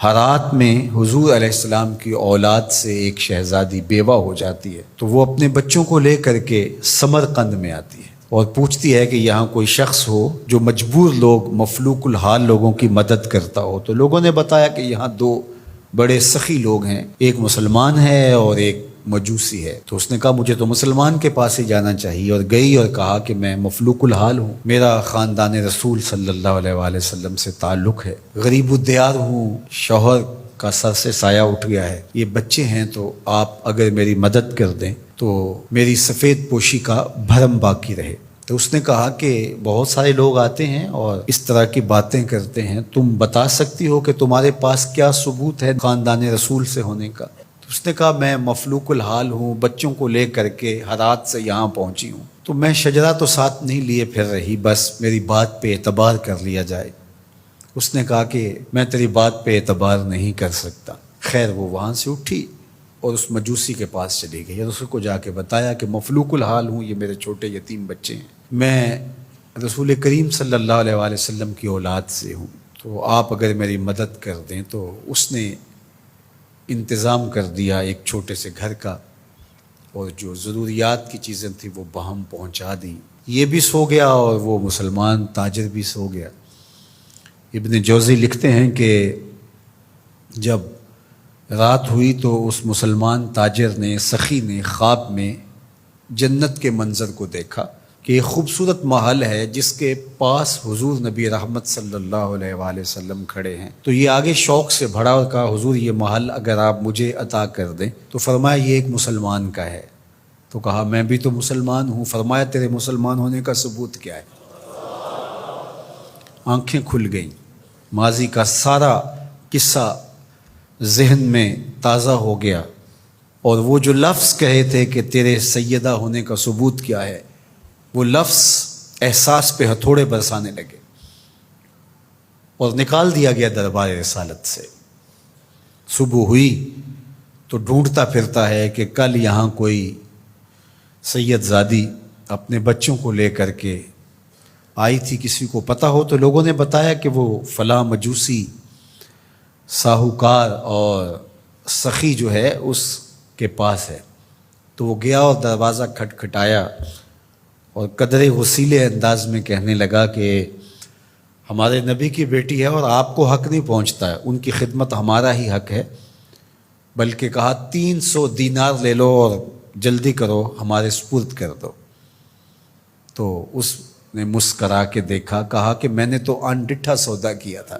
ہرات میں حضور علیہ السلام کی اولاد سے ایک شہزادی بیوہ ہو جاتی ہے، تو وہ اپنے بچوں کو لے کر کے سمرقند میں آتی ہے اور پوچھتی ہے کہ یہاں کوئی شخص ہو جو مجبور لوگ، مفلوق الحال لوگوں کی مدد کرتا ہو۔ تو لوگوں نے بتایا کہ یہاں دو بڑے سخی لوگ ہیں، ایک مسلمان ہے اور ایک مجوسی ہے۔ تو اس نے کہا مجھے تو مسلمان کے پاس ہی جانا چاہیے، اور گئی اور کہا کہ میں مفلوق الحال ہوں، میرا خاندان رسول صلی اللہ علیہ وآلہ وسلم سے تعلق ہے، غریب الدیار ہوں، شوہر کا سر سے سایہ اٹھ گیا ہے، یہ بچے ہیں، تو آپ اگر میری مدد کر دیں تو میری سفید پوشی کا بھرم باقی رہے۔ تو اس نے کہا کہ بہت سارے لوگ آتے ہیں اور اس طرح کی باتیں کرتے ہیں، تم بتا سکتی ہو کہ تمہارے پاس کیا ثبوت ہے خاندان رسول سے ہونے کا؟ تو اس نے کہا میں مفلوق الحال ہوں، بچوں کو لے کر کے ہرات سے یہاں پہنچی ہوں، تو میں شجرہ تو ساتھ نہیں لیے پھر رہی، بس میری بات پہ اعتبار کر لیا جائے۔ اس نے کہا کہ میں تیری بات پہ اعتبار نہیں کر سکتا۔ خیر وہ وہاں سے اٹھی اور اس مجوسی کے پاس چلی گئی اور اس کو جا کے بتایا کہ مفلوق الحال ہوں، یہ میرے چھوٹے یتیم بچے ہیں، میں رسول کریم صلی اللہ علیہ وآلہ وسلم کی اولاد سے ہوں، تو آپ اگر میری مدد کر دیں۔ تو اس نے انتظام کر دیا ایک چھوٹے سے گھر کا، اور جو ضروریات کی چیزیں تھیں وہ باہم پہنچا دیں۔ یہ بھی سو گیا اور وہ مسلمان تاجر بھی سو گیا۔ ابن جوزی لکھتے ہیں کہ جب رات ہوئی تو اس مسلمان تاجر نے، سخی نے، خواب میں جنت کے منظر کو دیکھا کہ یہ خوبصورت محل ہے جس کے پاس حضور نبی رحمت صلی اللہ علیہ وآلہ وسلم کھڑے ہیں۔ تو یہ آگے شوق سے بھرا اور کہا حضور یہ محل اگر آپ مجھے عطا کر دیں۔ تو فرمایا یہ ایک مسلمان کا ہے۔ تو کہا میں بھی تو مسلمان ہوں۔ فرمایا تیرے مسلمان ہونے کا ثبوت کیا ہے؟ آنکھیں کھل گئیں، ماضی کا سارا قصہ ذہن میں تازہ ہو گیا، اور وہ جو لفظ کہے تھے کہ تیرے سیدہ ہونے کا ثبوت کیا ہے، وہ لفظ احساس پہ ہتھوڑے برسانے لگے اور نکال دیا گیا دربار رسالت سے۔ صبح ہوئی تو ڈھونڈتا پھرتا ہے کہ کل یہاں کوئی سید زادی اپنے بچوں کو لے کر کے آئی تھی، کسی کو پتہ ہو تو لوگوں نے بتایا کہ وہ فلاں مجوسی ساہوکار اور سخی جو ہے اس کے پاس ہے۔ تو وہ گیا اور دروازہ کھٹکھٹایا اور قدرے غسیلے انداز میں کہنے لگا کہ ہمارے نبی کی بیٹی ہے اور آپ کو حق نہیں پہنچتا ہے، ان کی خدمت ہمارا ہی حق ہے، بلکہ کہا 300 دینار لے لو اور جلدی کرو ہمارے سپرد کر دو۔ تو اس نے مسکرا کے دیکھا، کہا کہ میں نے تو انڈٹھا سودا کیا تھا،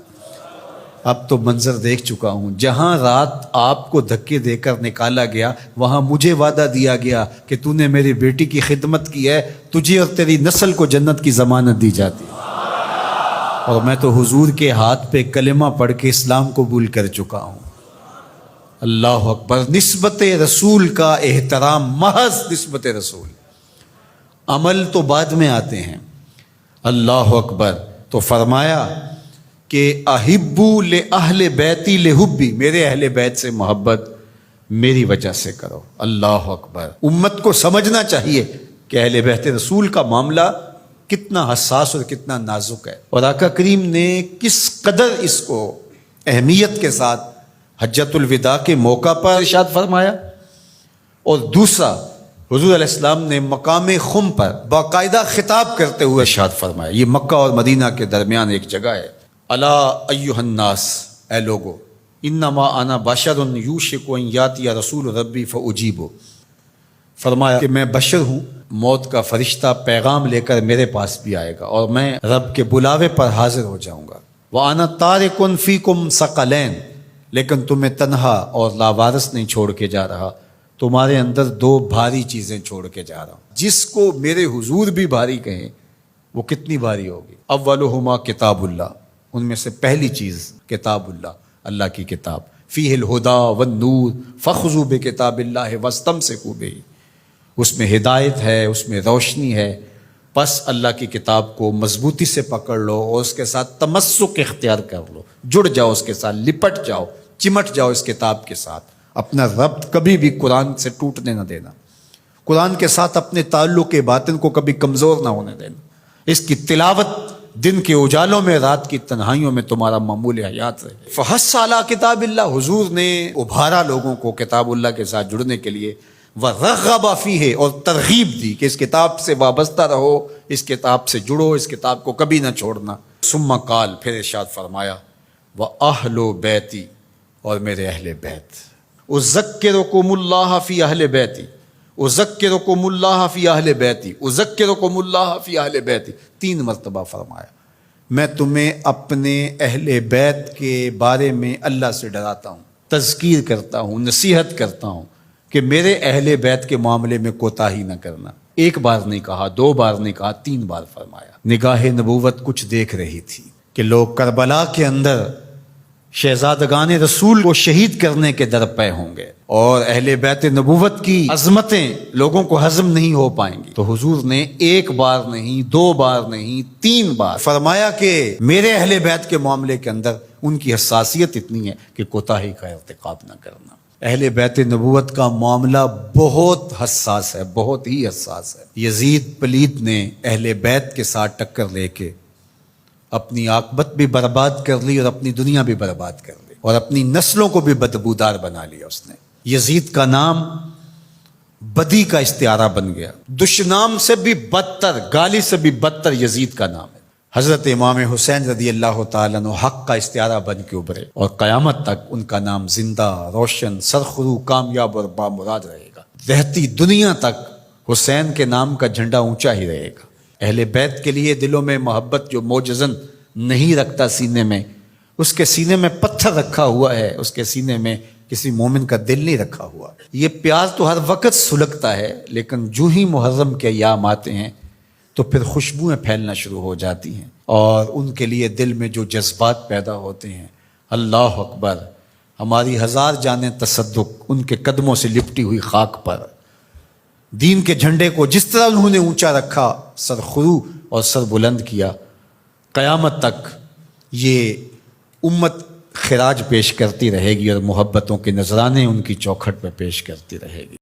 اب تو منظر دیکھ چکا ہوں، جہاں رات آپ کو دھکے دے کر نکالا گیا وہاں مجھے وعدہ دیا گیا کہ تو نے میری بیٹی کی خدمت کی ہے، تجھے اور تیری نسل کو جنت کی ضمانت دی جاتی، اور میں تو حضور کے ہاتھ پہ کلمہ پڑھ کے اسلام قبول کر چکا ہوں۔ اللہ اکبر۔ نسبت رسول کا احترام، محض نسبت رسول، عمل تو بعد میں آتے ہیں۔ اللہ اکبر۔ تو فرمایا کہ احبو لأہل بیتی لحبی، میرے اہل بیت سے محبت میری وجہ سے کرو۔ اللہ اکبر۔ امت کو سمجھنا چاہیے کہ اہل بیت رسول کا معاملہ کتنا حساس اور کتنا نازک ہے، اور آقا کریم نے کس قدر اس کو اہمیت کے ساتھ حجۃ الوداع کے موقع پر ارشاد فرمایا۔ اور دوسرا، حضور علیہ السلام نے مقام خم پر باقاعدہ خطاب کرتے ہوئے ارشاد فرمایا، یہ مکہ اور مدینہ کے درمیان ایک جگہ ہے، الا ایھا الناس، اے لوگو، انما انا بشر یوشک ان یاتی رسول ربی فاجیب، فرمایا کہ میں بشر ہوں، موت کا فرشتہ پیغام لے کر میرے پاس بھی آئے گا اور میں رب کے بلاوے پر حاضر ہو جاؤں گا۔ وانا تارک فیکم ثقلین، لیکن تمہیں تنہا اور لاوارث نہیں چھوڑ کے جا رہا، تمہارے اندر دو بھاری چیزیں چھوڑ کے جا رہا ہوں، جس کو میرے حضور بھی بھاری کہیں وہ کتنی بھاری ہوگی۔ اولہما کتاب اللہ، ان میں سے پہلی چیز کتاب اللہ، اللہ کی کتاب، فیہ الہدی والنور فخذوا بکتاب اللہ واستمسکوا بہ، اس میں ہدایت ہے، اس میں روشنی ہے، پس اللہ کی کتاب کو مضبوطی سے پکڑ لو اور اس کے ساتھ تمسک اختیار کر لو، جڑ جاؤ اس کے ساتھ، لپٹ جاؤ، چمٹ جاؤ اس کتاب کے ساتھ، اپنا ربط کبھی بھی قرآن سے ٹوٹنے نہ دینا، قرآن کے ساتھ اپنے تعلق باطن کو کبھی کمزور نہ ہونے دینا، اس کی تلاوت دن کے اجالوں میں رات کی تنہائیوں میں تمہارا معمول حیات رہے۔ فحث علی کتاب اللہ، حضور نے ابھارا لوگوں کو کتاب اللہ کے ساتھ جڑنے کے لیے، وَرَغَّبَ فِيهِ، اور ترغیب دی کہ اس کتاب سے وابستہ رہو، اس کتاب سے جڑو، اس کتاب کو کبھی نہ چھوڑنا۔ ثم قال، پھر ارشاد فرمایا، وَأَهْلُ بَيْتِي، اور میرے اہل بیت، اذکرکم اللہ فی اہل بیتی، اذکرکم اللہ فی اہل بیتی، اذکرکم اللہ فی اہل بیتی، 3 مرتبہ فرمایا، میں تمہیں اپنے اہل بیت کے بارے میں اللہ سے ڈراتا ہوں، تذکیر کرتا ہوں، نصیحت کرتا ہوں کہ میرے اہل بیت کے معاملے میں کوتاہی نہ کرنا۔ 1 بار نہیں کہا، 2 بار نہیں کہا، 3 بار فرمایا۔ نگاہ نبوت کچھ دیکھ رہی تھی کہ لوگ کربلا کے اندر شہزادگان رسول کو شہید کرنے کے درپے ہوں گے، اور اہل بیت نبوت کی عظمتیں لوگوں کو ہضم نہیں ہو پائیں گی۔ تو حضور نے 1 بار نہیں، 2 بار نہیں، 3 بار فرمایا کہ میرے اہل بیت کے معاملے کے اندر ان کی حساسیت اتنی ہے کہ کوتاہی کا ارتکاب نہ کرنا۔ اہل بیت نبوت کا معاملہ بہت حساس ہے، بہت ہی حساس ہے۔ یزید پلید نے اہل بیت کے ساتھ ٹکر لے کے اپنی عاقبت بھی برباد کر لی اور اپنی دنیا بھی برباد کر لی، اور اپنی نسلوں کو بھی بدبودار بنا لیا اس نے۔ یزید کا نام بدی کا استعارہ بن گیا، دشنام سے بھی بدتر، گالی سے بھی بدتر یزید کا نام ہے۔ حضرت امام حسین رضی اللہ تعالیٰ عنہ حق کا استعارہ بن کے ابھرے، اور قیامت تک ان کا نام زندہ، روشن، سرخرو، کامیاب اور بامراد رہے گا۔ رہتی دنیا تک حسین کے نام کا جھنڈا اونچا ہی رہے گا۔ اہل بیت کے لیے دلوں میں محبت جو موجزن نہیں رکھتا سینے میں، اس کے سینے میں پتھر رکھا ہوا ہے، اس کے سینے میں کسی مومن کا دل نہیں رکھا ہوا۔ یہ پیاز تو ہر وقت سلگتا ہے، لیکن جو ہی محرم کے ایام آتے ہیں تو پھر خوشبوئیں پھیلنا شروع ہو جاتی ہیں، اور ان کے لیے دل میں جو جذبات پیدا ہوتے ہیں، اللہ اکبر، ہماری 1000 جانیں تصدق ان کے قدموں سے لپٹی ہوئی خاک پر۔ دین کے جھنڈے کو جس طرح انہوں نے اونچا رکھا، سرخرو اور سر بلند کیا، قیامت تک یہ امت خراج پیش کرتی رہے گی، اور محبتوں کے نذرانے ان کی چوکھٹ پہ پیش کرتی رہے گی۔